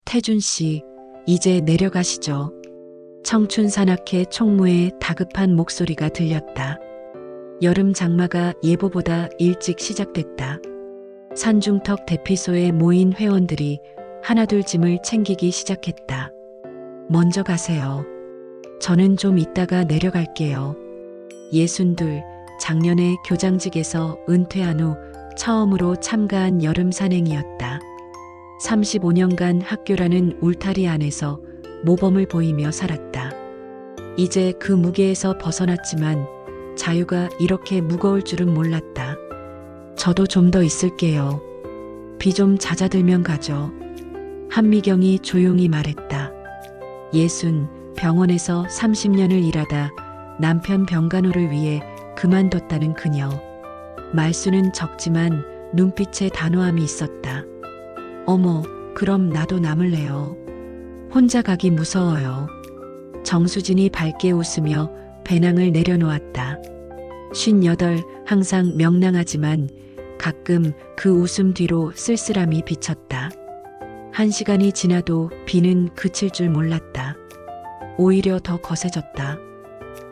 태준 씨, 이제 내려가시죠. 청춘 산악회 총무의 다급한 목소리가 들렸다. 여름 장마가 예보보다 일찍 시작됐다. 산중턱 대피소에 모인 회원들이 하나둘 짐을 챙기기 시작했다. 먼저 가세요. 저는 좀 이따가 내려갈게요. 62, 작년에 교장직에서 은퇴한 후 처음으로 참가한 여름 산행이었다. 35년간 학교라는 울타리 안에서 모범을 보이며 살았다. 이제 그 무게에서 벗어났지만 자유가 이렇게 무거울 줄은 몰랐다. 저도 좀 더 있을게요. 비 좀 잦아들면 가죠. 한미경이 조용히 말했다. 예순, 병원에서 30년을 일하다 남편 병간호를 위해 그만뒀다는 그녀. 말수는 적지만 눈빛에 단호함이 있었다. 어머, 그럼 나도 남을래요. 혼자 가기 무서워요. 정수진이 밝게 웃으며 배낭을 내려놓았다. 58, 항상 명랑하지만 가끔 그 웃음 뒤로 쓸쓸함이 비쳤다. 1시간이 지나도 비는 그칠 줄 몰랐다. 오히려 더 거세졌다.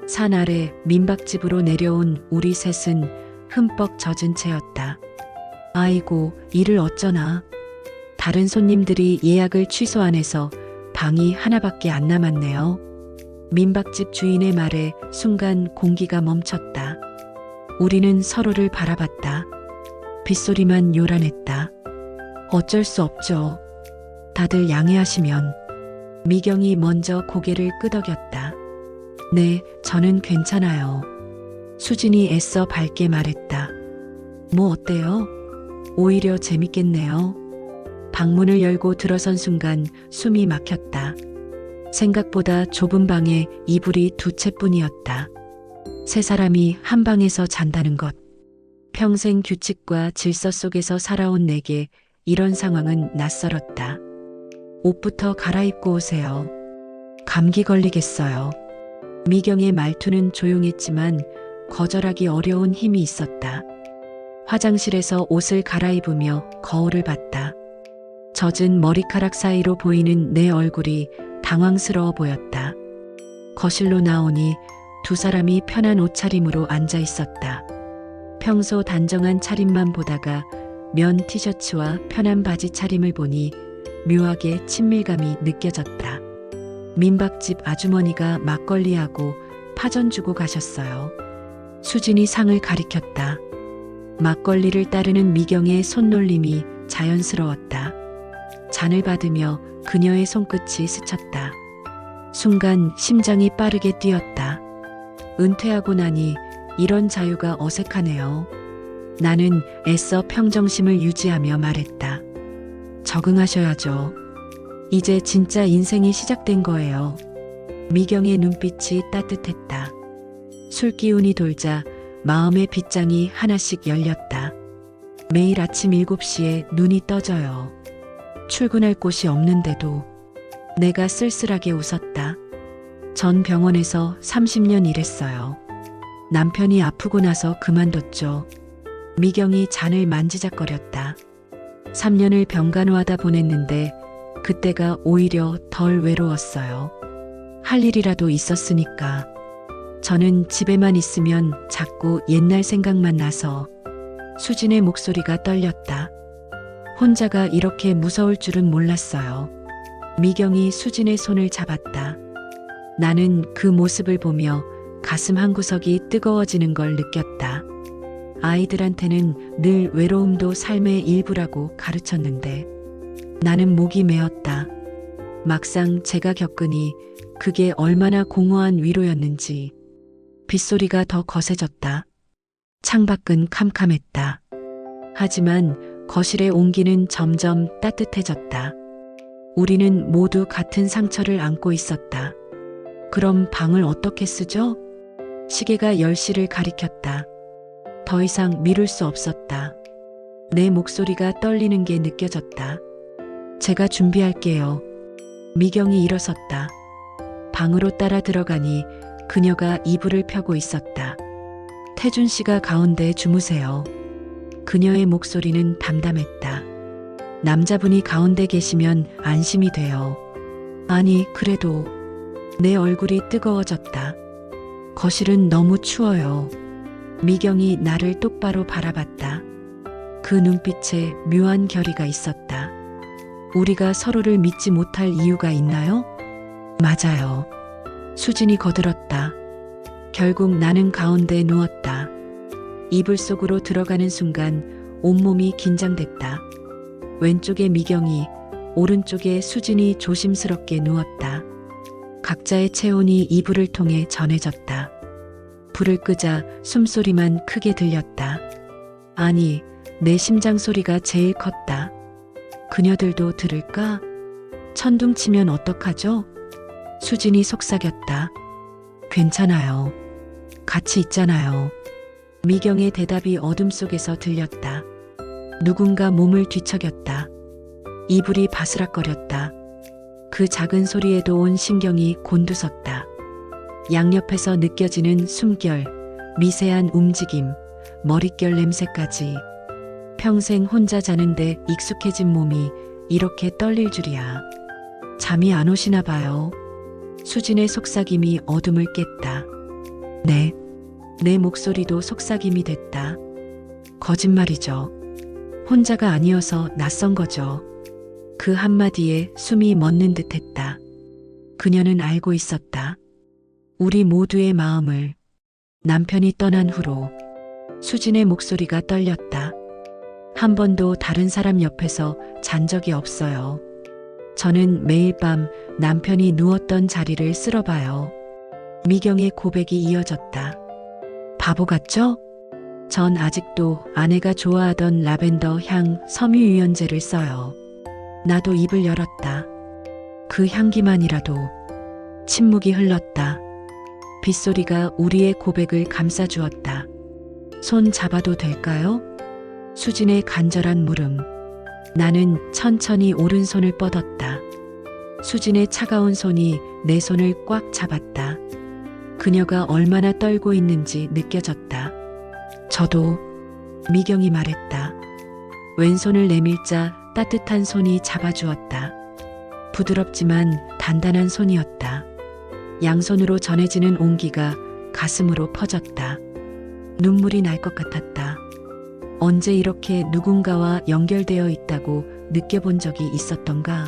산 아래 민박집으로 내려온 우리 셋은 흠뻑 젖은 채였다. 아이고, 이를 어쩌나. 다른 손님들이 예약을 취소 안 해서 방이 하나밖에 안 남았네요. 민박집 주인의 말에 순간 공기가 멈췄다. 우리는 서로를 바라봤다. 빗소리만 요란했다. 어쩔 수 없죠. 다들 양해하시면. 미경이 먼저 고개를 끄덕였다. 네, 저는 괜찮아요. 수진이 애써 밝게 말했다. 뭐 어때요? 오히려 재밌겠네요. 방문을 열고 들어선 순간 숨이 막혔다. 생각보다 좁은 방에 이불이 2채뿐이었다. 세 사람이 한 방에서 잔다는 것. 평생 규칙과 질서 속에서 살아온 내게 이런 상황은 낯설었다. 옷부터 갈아입고 오세요. 감기 걸리겠어요. 미경의 말투는 조용했지만 거절하기 어려운 힘이 있었다. 화장실에서 옷을 갈아입으며 거울을 봤다. 젖은 머리카락 사이로 보이는 내 얼굴이 당황스러워 보였다. 거실로 나오니 두 사람이 편한 옷차림으로 앉아 있었다. 평소 단정한 차림만 보다가 면 티셔츠와 편한 바지 차림을 보니 묘하게 친밀감이 느껴졌다. 민박집 아주머니가 막걸리하고 파전 주고 가셨어요. 수진이 상을 가리켰다. 막걸리를 따르는 미경의 손놀림이 자연스러웠다. 잔을 받으며 그녀의 손끝이 스쳤다. 순간 심장이 빠르게 뛰었다. 은퇴하고 나니 이런 자유가 어색하네요. 나는 애써 평정심을 유지하며 말했다. 적응하셔야죠. 이제 진짜 인생이 시작된 거예요. 미경의 눈빛이 따뜻했다. 술 기운이 돌자 마음의 빗장이 하나씩 열렸다. 매일 아침 7시에 눈이 떠져요. 출근할 곳이 없는데도 내가 쓸쓸하게 웃었다. 전 병원에서 30년 일했어요. 남편이 아프고 나서 그만뒀죠. 미경이 잔을 만지작거렸다. 3년을 병간호하다 보냈는데 그때가 오히려 덜 외로웠어요. 할 일이라도 있었으니까. 저는 집에만 있으면 자꾸 옛날 생각만 나서. 수진의 목소리가 떨렸다. 혼자가 이렇게 무서울 줄은 몰랐어요. 미경이 수진의 손을 잡았다. 나는 그 모습을 보며 가슴 한구석이 뜨거워지는 걸 느꼈다. 아이들한테는 늘 외로움도 삶의 일부라고 가르쳤는데 나는 목이 메었다. 막상 제가 겪으니 그게 얼마나 공허한 위로였는지. 빗소리가 더 거세졌다. 창밖은 캄캄했다. 하지만 거실의 온기는 점점 따뜻해졌다. 우리는 모두 같은 상처를 안고 있었다. 그럼 방을 어떻게 쓰죠? 시계가 10시를 가리켰다. 더 이상 미룰 수 없었다. 내 목소리가 떨리는 게 느껴졌다. 제가 준비할게요. 미경이 일어섰다. 방으로 따라 들어가니 그녀가 이불을 펴고 있었다. 태준 씨가 가운데 주무세요. 그녀의 목소리는 담담했다. 남자분이 가운데 계시면 안심이 돼요. 아니, 그래도 내 얼굴이 뜨거워졌다. 거실은 너무 추워요. 미경이 나를 똑바로 바라봤다. 그 눈빛에 묘한 결의가 있었다. 우리가 서로를 믿지 못할 이유가 있나요? 맞아요. 수진이 거들었다. 결국 나는 가운데 누웠다. 이불 속으로 들어가는 순간 온몸이 긴장됐다. 왼쪽에 미경이, 오른쪽에 수진이 조심스럽게 누웠다. 각자의 체온이 이불을 통해 전해졌다. 불을 끄자 숨소리만 크게 들렸다. 아니, 내 심장 소리가 제일 컸다. 그녀들도 들을까? 천둥치면 어떡하죠? 수진이 속삭였다. 괜찮아요. 같이 있잖아요. 미경의 대답이 어둠 속에서 들렸다. 누군가 몸을 뒤척였다. 이불이 바스락거렸다. 그 작은 소리에도 온 신경이 곤두섰다. 양옆에서 느껴지는 숨결, 미세한 움직임, 머릿결 냄새까지. 평생 혼자 자는데 익숙해진 몸이 이렇게 떨릴 줄이야. 잠이 안 오시나 봐요. 수진의 속삭임이 어둠을 깼다. 네, 내 목소리도 속삭임이 됐다. 거짓말이죠. 혼자가 아니어서 낯선 거죠. 그 한마디에 숨이 멎는 듯 했다. 그녀는 알고 있었다. 우리 모두의 마음을. 남편이 떠난 후로 수진의 목소리가 떨렸다. 한 번도 다른 사람 옆에서 잔 적이 없어요. 저는 매일 밤 남편이 누웠던 자리를 쓸어봐요. 미경의 고백이 이어졌다. 바보 같죠? 전 아직도 아내가 좋아하던 라벤더 향 섬유유연제를 써요. 나도 입을 열었다. 그 향기만이라도. 침묵이 흘렀다. 빗소리가 우리의 고백을 감싸주었다. 손 잡아도 될까요? 수진의 간절한 물음. 나는 천천히 오른손을 뻗었다. 수진의 차가운 손이 내 손을 꽉 잡았다. 그녀가 얼마나 떨고 있는지 느껴졌다. 저도. 미경이 말했다. 왼손을 내밀자 따뜻한 손이 잡아주었다. 부드럽지만 단단한 손이었다. 양손으로 전해지는 온기가 가슴으로 퍼졌다. 눈물이 날 것 같았다. 언제 이렇게 누군가와 연결되어 있다고 느껴본 적이 있었던가?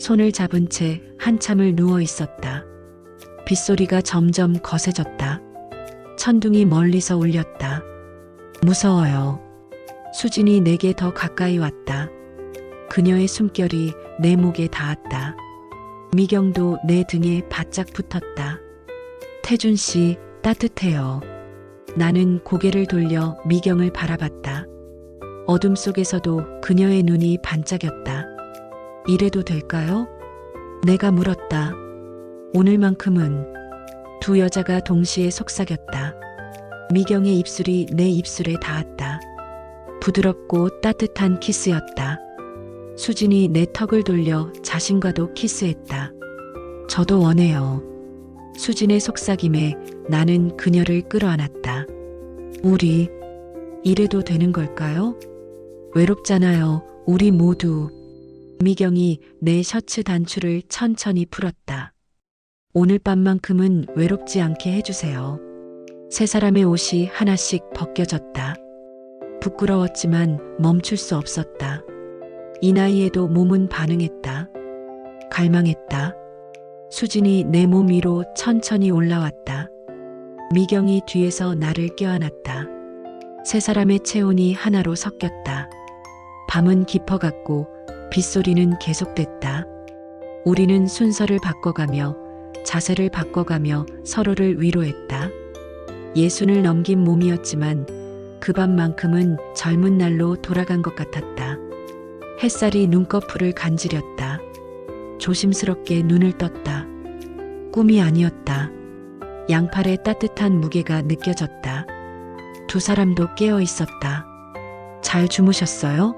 손을 잡은 채 한참을 누워 있었다. 빗소리가 점점 거세졌다. 천둥이 멀리서 울렸다. 무서워요. 수진이 내게 더 가까이 왔다. 그녀의 숨결이 내 목에 닿았다. 미경도 내 등에 바짝 붙었다. 태준 씨, 따뜻해요. 나는 고개를 돌려 미경을 바라봤다. 어둠 속에서도 그녀의 눈이 반짝였다. 이래도 될까요? 내가 물었다. 오늘만큼은. 두 여자가 동시에 속삭였다. 미경의 입술이 내 입술에 닿았다. 부드럽고 따뜻한 키스였다. 수진이 내 턱을 돌려 자신과도 키스했다. 저도 원해요. 수진의 속삭임에 나는 그녀를 끌어안았다. 우리 이래도 되는 걸까요? 외롭잖아요, 우리 모두. 미경이 내 셔츠 단추를 천천히 풀었다. 오늘 밤만큼은 외롭지 않게 해주세요. 세 사람의 옷이 하나씩 벗겨졌다. 부끄러웠지만 멈출 수 없었다. 이 나이에도 몸은 반응했다. 갈망했다. 수진이 내 몸 위로 천천히 올라왔다. 미경이 뒤에서 나를 껴안았다. 세 사람의 체온이 하나로 섞였다. 밤은 깊어갔고 빗소리는 계속됐다. 우리는 순서를 바꿔가며 자세를 바꿔가며 서로를 위로했다. 예순을 넘긴 몸이었지만 그 밤만큼은 젊은 날로 돌아간 것 같았다. 햇살이 눈꺼풀을 간지렸다. 조심스럽게 눈을 떴다. 꿈이 아니었다. 양팔의 따뜻한 무게가 느껴졌다. 두 사람도 깨어 있었다. 잘 주무셨어요?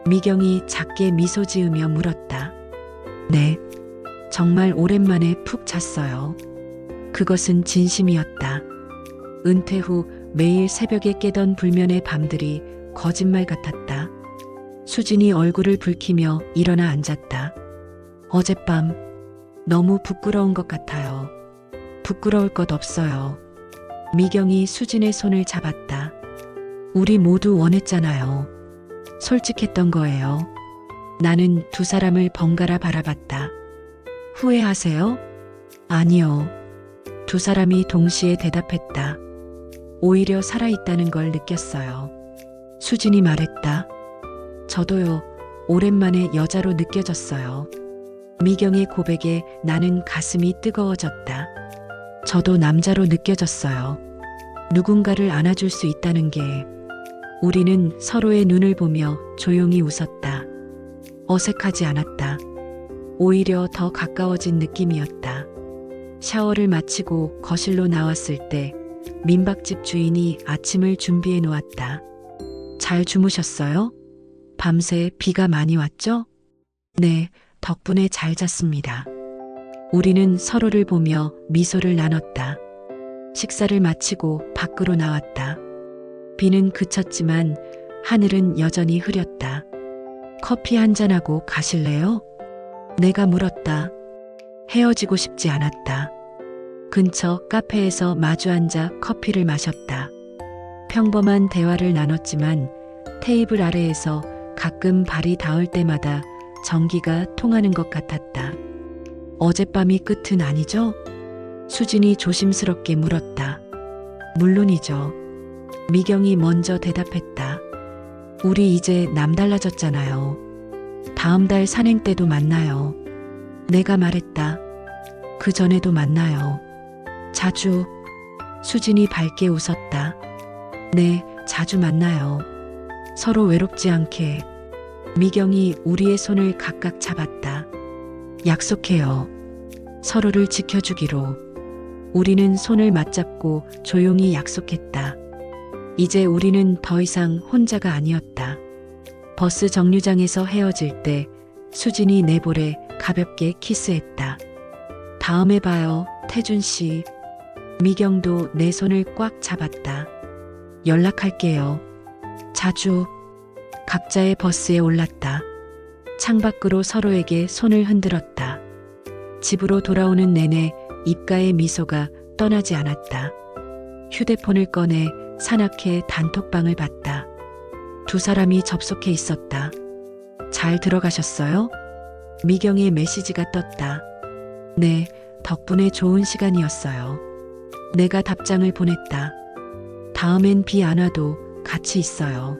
미경이 작게 미소 지으며 물었다. 네, 정말 오랜만에 푹 잤어요. 그것은 진심이었다. 은퇴 후 매일 새벽에 깨던 불면의 밤들이 거짓말 같았다. 수진이 얼굴을 붉히며 일어나 앉았다. 어젯밤 너무 부끄러운 것 같아요. 부끄러울 것 없어요. 미경이 수진의 손을 잡았다. 우리 모두 원했잖아요. 솔직했던 거예요. 나는 두 사람을 번갈아 바라봤다. 후회하세요? 아니요. 두 사람이 동시에 대답했다. 오히려 살아있다는 걸 느꼈어요. 수진이 말했다. 저도요. 오랜만에 여자로 느껴졌어요. 미경의 고백에 나는 가슴이 뜨거워졌다. 저도 남자로 느껴졌어요. 누군가를 안아줄 수 있다는 게. 우리는 서로의 눈을 보며 조용히 웃었다. 어색하지 않았다. 오히려 더 가까워진 느낌이었다. 샤워를 마치고 거실로 나왔을 때 민박집 주인이 아침을 준비해 놓았다. 잘 주무셨어요? 밤새 비가 많이 왔죠? 네, 덕분에 잘 잤습니다. 우리는 서로를 보며 미소를 나눴다. 식사를 마치고 밖으로 나왔다. 비는 그쳤지만 하늘은 여전히 흐렸다. 커피 한잔하고 가실래요? 내가 물었다. 헤어지고 싶지 않았다. 근처 카페에서 마주 앉아 커피를 마셨다. 평범한 대화를 나눴지만 테이블 아래에서 가끔 발이 닿을 때마다 전기가 통하는 것 같았다. 어젯밤이 끝은 아니죠? 수진이 조심스럽게 물었다. 물론이죠. 미경이 먼저 대답했다. 우리 이제 남달라졌잖아요. 다음 달 산행 때도 만나요. 내가 말했다. 그 전에도 만나요. 자주. 수진이 밝게 웃었다. 네, 자주 만나요. 서로 외롭지 않게. 미경이 우리의 손을 각각 잡았다. 약속해요. 서로를 지켜주기로. 우리는 손을 맞잡고 조용히 약속했다. 이제 우리는 더 이상 혼자가 아니었다. 버스 정류장에서 헤어질 때 수진이 내 볼에 가볍게 키스했다. 다음에 봐요, 태준 씨. 미경도 내 손을 꽉 잡았다. 연락할게요. 자주. 각자의 버스에 올랐다. 창밖으로 서로에게 손을 흔들었다. 집으로 돌아오는 내내 입가의 미소가 떠나지 않았다. 휴대폰을 꺼내 사납게 단톡방을 봤다. 두 사람이 접속해 있었다. 잘 들어가셨어요? 미경의 메시지가 떴다. 네, 덕분에 좋은 시간이었어요. 내가 답장을 보냈다. 다음엔 비 안 와도 같이 있어요.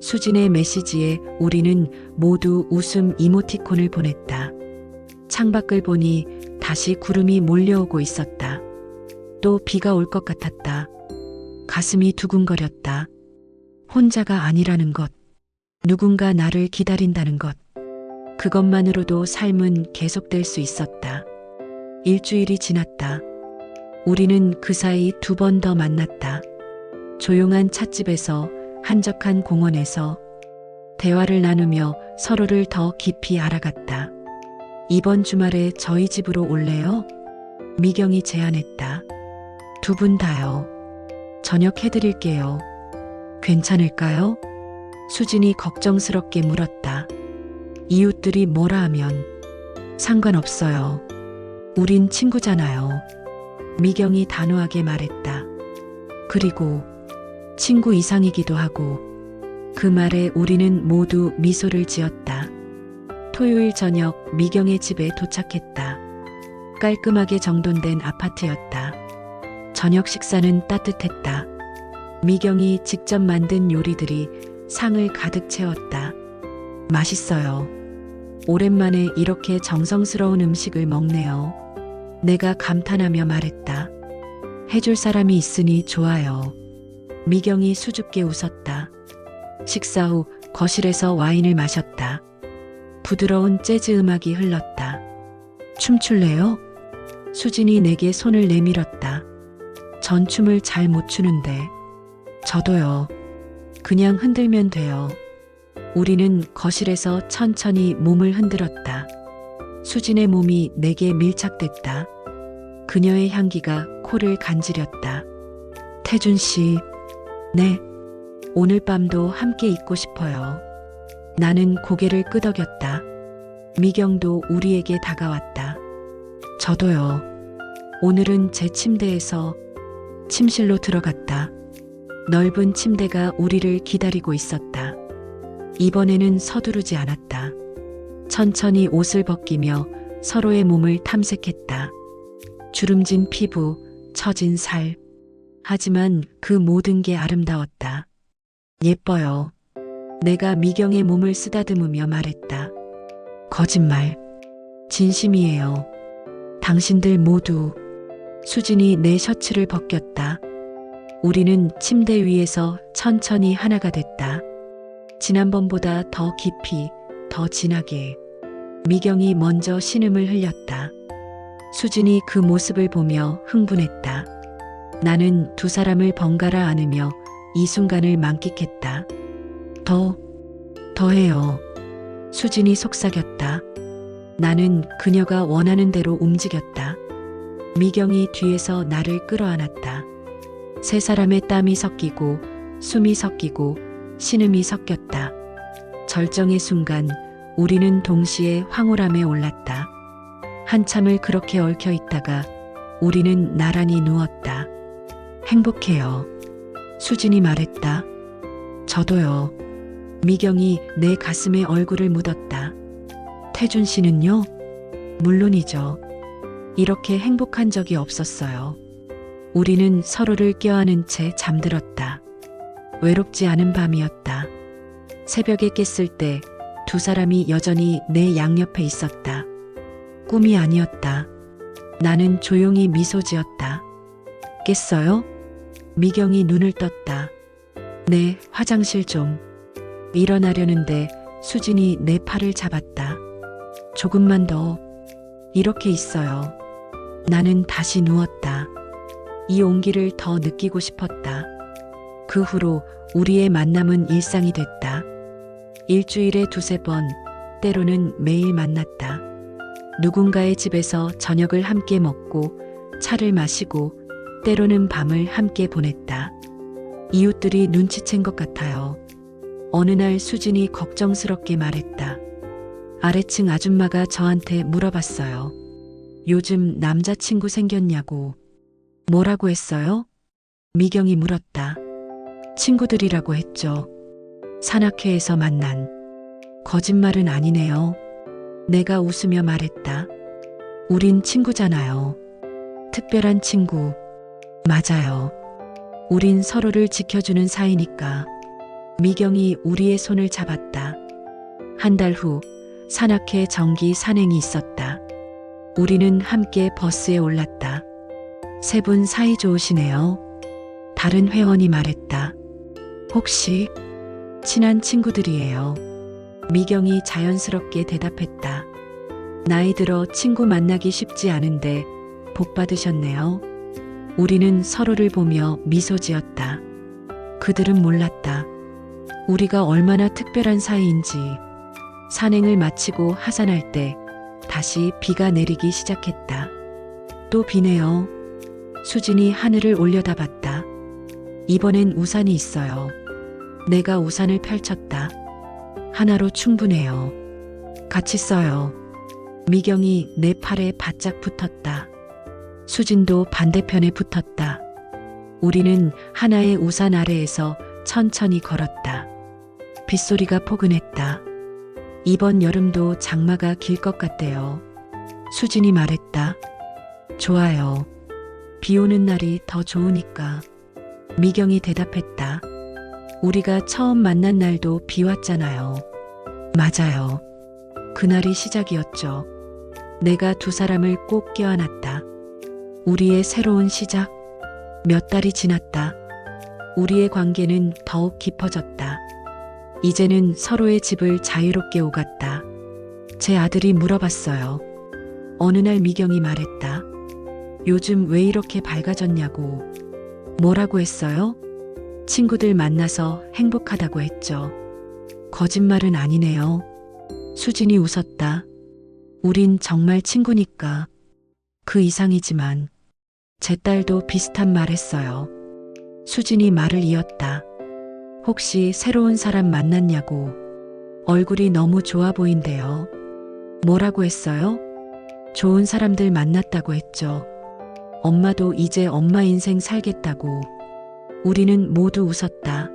수진의 메시지에 우리는 모두 웃음 이모티콘을 보냈다. 창밖을 보니 다시 구름이 몰려오고 있었다. 또 비가 올 것 같았다. 가슴이 두근거렸다. 혼자가 아니라는 것. 누군가 나를 기다린다는 것. 그것만으로도 삶은 계속될 수 있었다. 일주일이 지났다. 우리는 그 사이 2번 더 만났다. 조용한 찻집에서, 한적한 공원에서 대화를 나누며 서로를 더 깊이 알아갔다. 이번 주말에 저희 집으로 올래요? 미경이 제안했다. 2분 다요. 저녁 해드릴게요. 괜찮을까요? 수진이 걱정스럽게 물었다. 이웃들이 뭐라 하면 상관없어요. 우린 친구잖아요. 미경이 단호하게 말했다. 그리고 친구 이상이기도 하고. 그 말에 우리는 모두 미소를 지었다. 토요일 저녁 미경의 집에 도착했다. 깔끔하게 정돈된 아파트였다. 저녁 식사는 따뜻했다. 미경이 직접 만든 요리들이 상을 가득 채웠다. 맛있어요. 오랜만에 이렇게 정성스러운 음식을 먹네요. 내가 감탄하며 말했다. 해줄 사람이 있으니 좋아요. 미경이 수줍게 웃었다. 식사 후 거실에서 와인을 마셨다. 부드러운 재즈 음악이 흘렀다. 춤출래요? 수진이 내게 손을 내밀었다. 전 춤을 잘 못 추는데. 저도요. 그냥 흔들면 돼요. 우리는 거실에서 천천히 몸을 흔들었다. 수진의 몸이 내게 밀착됐다. 그녀의 향기가 코를 간지렸다. 태준 씨. 네. 오늘 밤도 함께 있고 싶어요. 나는 고개를 끄덕였다. 미경도 우리에게 다가왔다. 저도요. 오늘은 제 침대에서 침실로 들어갔다. 넓은 침대가 우리를 기다리고 있었다. 이번에는 서두르지 않았다. 천천히 옷을 벗기며 서로의 몸을 탐색했다. 주름진 피부, 처진 살. 하지만 그 모든 게 아름다웠다. 예뻐요. 내가 미경의 몸을 쓰다듬으며 말했다. 거짓말. 진심이에요. 당신들 모두. 수진이 내 셔츠를 벗겼다. 우리는 침대 위에서 천천히 하나가 됐다. 지난번보다 더 깊이, 더 진하게. 미경이 먼저 신음을 흘렸다. 수진이 그 모습을 보며 흥분했다. 나는 두 사람을 번갈아 안으며 이 순간을 만끽했다. 더 해요. 수진이 속삭였다. 나는 그녀가 원하는 대로 움직였다. 미경이 뒤에서 나를 끌어안았다. 세 사람의 땀이 섞이고 숨이 섞이고 신음이 섞였다. 절정의 순간 우리는 동시에 황홀함에 올랐다. 한참을 그렇게 얽혀 있다가 우리는 나란히 누웠다. 행복해요. 수진이 말했다. 저도요. 미경이 내 가슴에 얼굴을 묻었다. 태준 씨는요? 물론이죠. 이렇게 행복한 적이 없었어요. 우리는 서로를 껴안은 채 잠들었다. 외롭지 않은 밤이었다. 새벽에 깼을 때 두 사람이 여전히 내 양옆에 있었다. 꿈이 아니었다. 나는 조용히 미소 지었다. 깼어요? 미경이 눈을 떴다. 네, 화장실 좀. 일어나려는데 수진이 내 팔을 잡았다. 조금만 더. 이렇게 있어요. 나는 다시 누웠다. 이 온기를 더 느끼고 싶었다. 그 후로 우리의 만남은 일상이 됐다. 일주일에 두세 번, 때로는 매일 만났다. 누군가의 집에서 저녁을 함께 먹고 차를 마시고 때로는 밤을 함께 보냈다. 이웃들이 눈치챈 것 같아요. 어느 날 수진이 걱정스럽게 말했다. 아래층 아줌마가 저한테 물어봤어요. 요즘 남자친구 생겼냐고. 뭐라고 했어요? 미경이 물었다. 친구들이라고 했죠. 산악회에서 만난. 거짓말은 아니네요. 내가 웃으며 말했다. 우린 친구잖아요. 특별한 친구. 맞아요. 우린 서로를 지켜주는 사이니까. 미경이 우리의 손을 잡았다. 한 달 후 산악회 정기 산행이 있었다. 우리는 함께 버스에 올랐다. 세 분 사이 좋으시네요. 다른 회원이 말했다. 혹시 친한 친구들이에요. 미경이 자연스럽게 대답했다. 나이 들어 친구 만나기 쉽지 않은데 복 받으셨네요. 우리는 서로를 보며 미소 지었다. 그들은 몰랐다. 우리가 얼마나 특별한 사이인지. 산행을 마치고 하산할 때 다시 비가 내리기 시작했다. 또 비네요. 수진이 하늘을 올려다봤다. 이번엔 우산이 있어요. 내가 우산을 펼쳤다. 하나로 충분해요. 같이 써요. 미경이 내 팔에 바짝 붙었다. 수진도 반대편에 붙었다. 우리는 하나의 우산 아래에서 천천히 걸었다. 빗소리가 포근했다. 이번 여름도 장마가 길 것 같대요. 수진이 말했다. 좋아요. 비 오는 날이 더 좋으니까. 미경이 대답했다. 우리가 처음 만난 날도 비 왔잖아요. 맞아요. 그날이 시작이었죠. 내가 두 사람을 꼭 껴안았다. 우리의 새로운 시작. 몇 달이 지났다. 우리의 관계는 더욱 깊어졌다. 이제는 서로의 집을 자유롭게 오갔다. 제 아들이 물어봤어요. 어느 날 미경이 말했다. 요즘 왜 이렇게 밝아졌냐고. 뭐라고 했어요? 친구들 만나서 행복하다고 했죠. 거짓말은 아니네요. 수진이 웃었다. 우린 정말 친구니까. 그 이상이지만. 제 딸도 비슷한 말 했어요. 수진이 말을 이었다. 혹시 새로운 사람 만났냐고. 얼굴이 너무 좋아 보인대요. 뭐라고 했어요? 좋은 사람들 만났다고 했죠. 엄마도 이제 엄마 인생 살겠다고. 우리는 모두 웃었다.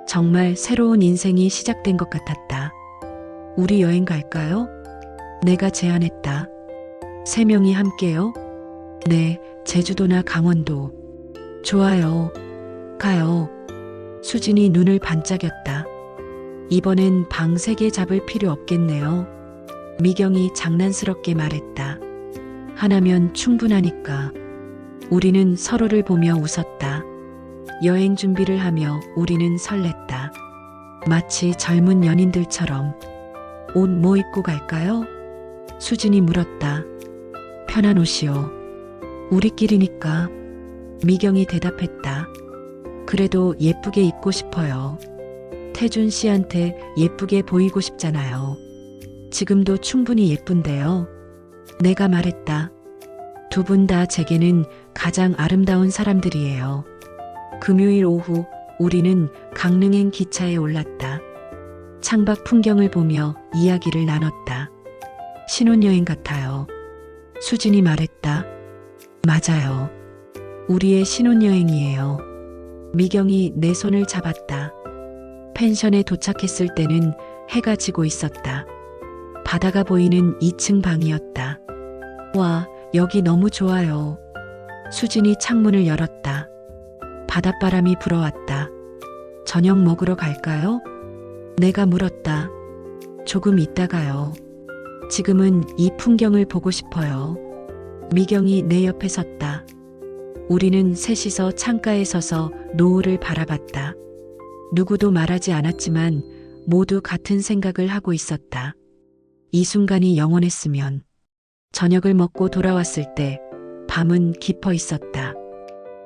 정말 새로운 인생이 시작된 것 같았다. 우리 여행 갈까요? 내가 제안했다. 3명이 함께요? 네, 제주도나 강원도. 좋아요. 가요. 수진이 눈을 반짝였다. 이번엔 방 3개 잡을 필요 없겠네요. 미경이 장난스럽게 말했다. 하나면 충분하니까. 우리는 서로를 보며 웃었다. 여행 준비를 하며 우리는 설렜다. 마치 젊은 연인들처럼. 옷 뭐 입고 갈까요? 수진이 물었다. 편한 옷이요. 우리끼리니까. 미경이 대답했다. 그래도 예쁘게 입고 싶어요. 태준 씨한테 예쁘게 보이고 싶잖아요. 지금도 충분히 예쁜데요. 내가 말했다. 두 분 다 제게는 가장 아름다운 사람들이에요. 금요일 오후 우리는 강릉행 기차에 올랐다. 창밖 풍경을 보며 이야기를 나눴다. 신혼여행 같아요. 수진이 말했다. 맞아요. 우리의 신혼여행이에요. 미경이 내 손을 잡았다. 펜션에 도착했을 때는 해가 지고 있었다. 바다가 보이는 2층 방이었다. 와, 여기 너무 좋아요. 수진이 창문을 열었다. 바닷바람이 불어왔다. 저녁 먹으러 갈까요? 내가 물었다. 조금 있다가요. 지금은 이 풍경을 보고 싶어요. 미경이 내 옆에 섰다. 우리는 셋이서 창가에 서서 노을을 바라봤다. 누구도 말하지 않았지만 모두 같은 생각을 하고 있었다. 이 순간이 영원했으면. 저녁을 먹고 돌아왔을 때 밤은 깊어 있었다.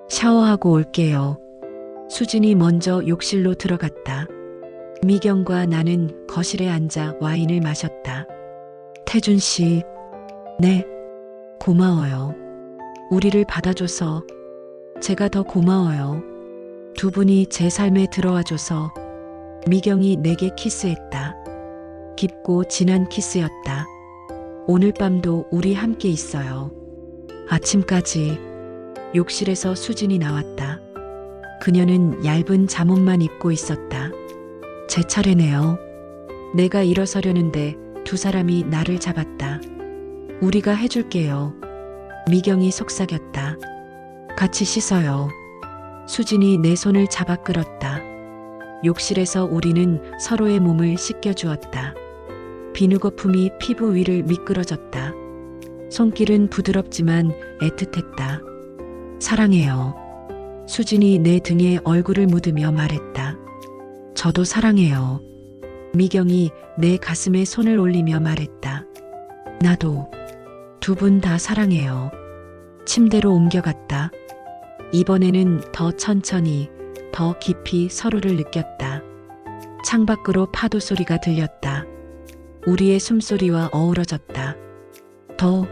샤워하고 올게요. 수진이 먼저 욕실로 들어갔다. 미경과 나는 거실에 앉아 와인을 마셨다. 태준 씨, 네, 고마워요. 우리를 받아줘서. 제가 더 고마워요. 두 분이 제 삶에 들어와줘서. 미경이 내게 키스했다. 깊고 진한 키스였다. 오늘 밤도 우리 함께 있어요. 아침까지. 욕실에서 수진이 나왔다. 그녀는 얇은 잠옷만 입고 있었다. 제 차례네요. 내가 일어서려는데 두 사람이 나를 잡았다. 우리가 해줄게요. 미경이 속삭였다. 같이 씻어요. 수진이 내 손을 잡아 끌었다. 욕실에서 우리는 서로의 몸을 씻겨주었다. 비누거품이 피부 위를 미끄러졌다. 손길은 부드럽지만 애틋했다. 사랑해요. 수진이 내 등에 얼굴을 묻으며 말했다. 저도 사랑해요. 미경이 내 가슴에 손을 올리며 말했다. 나도. 두 분 다 사랑해요. 침대로 옮겨갔다. 이번에는 더 천천히, 더 깊이 서로를 느꼈다. 창밖으로 파도 소리가 들렸다. 우리의 숨소리와 어우러졌다. 더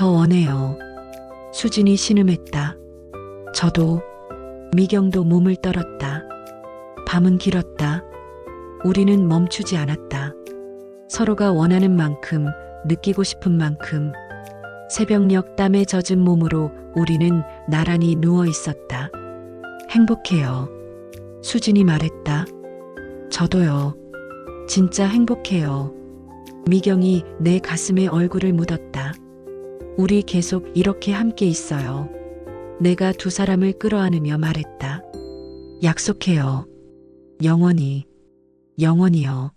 원해요. 수진이 신음했다. 저도. 미경도 몸을 떨었다. 밤은 길었다. 우리는 멈추지 않았다. 서로가 원하는 만큼, 느끼고 싶은 만큼. 새벽녘 땀에 젖은 몸으로 우리는 나란히 누워 있었다. 행복해요. 수진이 말했다. 저도요. 진짜 행복해요. 미경이 내 가슴에 얼굴을 묻었다. 우리 계속 이렇게 함께 있어요. 내가 두 사람을 끌어안으며 말했다. 약속해요. 영원히. 영원히요.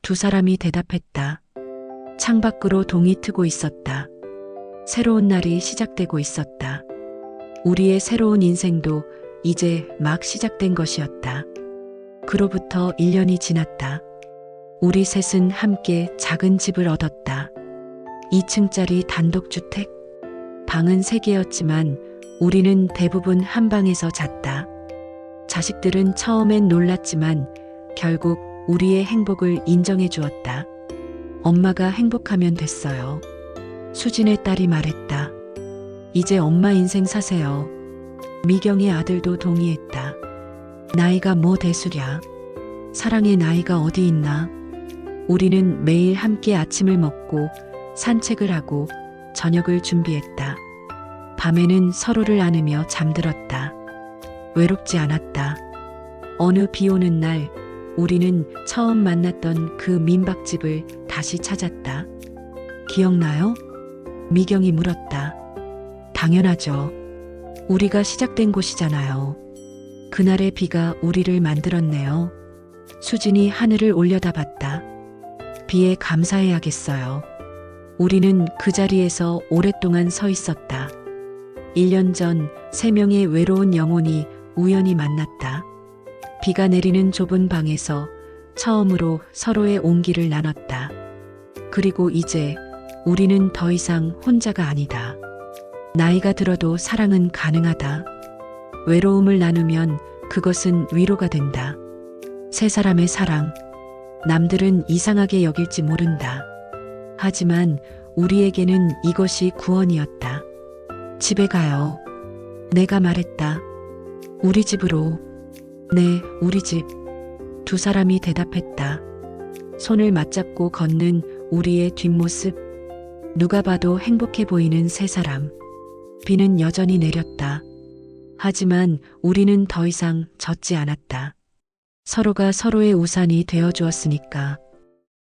두 사람이 대답했다. 창밖으로 동이 트고 있었다. 새로운 날이 시작되고 있었다. 우리의 새로운 인생도 이제 막 시작된 것이었다. 그로부터 1년이 지났다. 우리 셋은 함께 작은 집을 얻었다. 2층짜리 단독주택. 방은 3개였지만 우리는 대부분 한 방에서 잤다. 자식들은 처음엔 놀랐지만 결국 우리의 행복을 인정해 주었다. 엄마가 행복하면 됐어요. 수진의 딸이 말했다. 이제 엄마 인생 사세요. 미경의 아들도 동의했다. 나이가 뭐 대수랴. 사랑의 나이가 어디 있나. 우리는 매일 함께 아침을 먹고 산책을 하고 저녁을 준비했다. 밤에는 서로를 안으며 잠들었다. 외롭지 않았다. 어느 비 오는 날 우리는 처음 만났던 그 민박집을 다시 찾았다. 기억나요? 미경이 물었다. 당연하죠. 우리가 시작된 곳이잖아요. 그날의 비가 우리를 만들었네요. 수진이 하늘을 올려다봤다. 비에 감사해야겠어요. 우리는 그 자리에서 오랫동안 서 있었다. 1년 전 3명의 외로운 영혼이 우연히 만났다. 비가 내리는 좁은 방에서 처음으로 서로의 온기를 나눴다. 그리고 이제 우리는 더 이상 혼자가 아니다. 나이가 들어도 사랑은 가능하다. 외로움을 나누면 그것은 위로가 된다. 세 사람의 사랑. 남들은 이상하게 여길지 모른다. 하지만 우리에게는 이것이 구원이었다. 집에 가요. 내가 말했다. 우리 집으로. 네, 우리 집. 두 사람이 대답했다. 손을 맞잡고 걷는 우리의 뒷모습. 누가 봐도 행복해 보이는 세 사람. 비는 여전히 내렸다. 하지만 우리는 더 이상 젖지 않았다. 서로가 서로의 우산이 되어 주었으니까.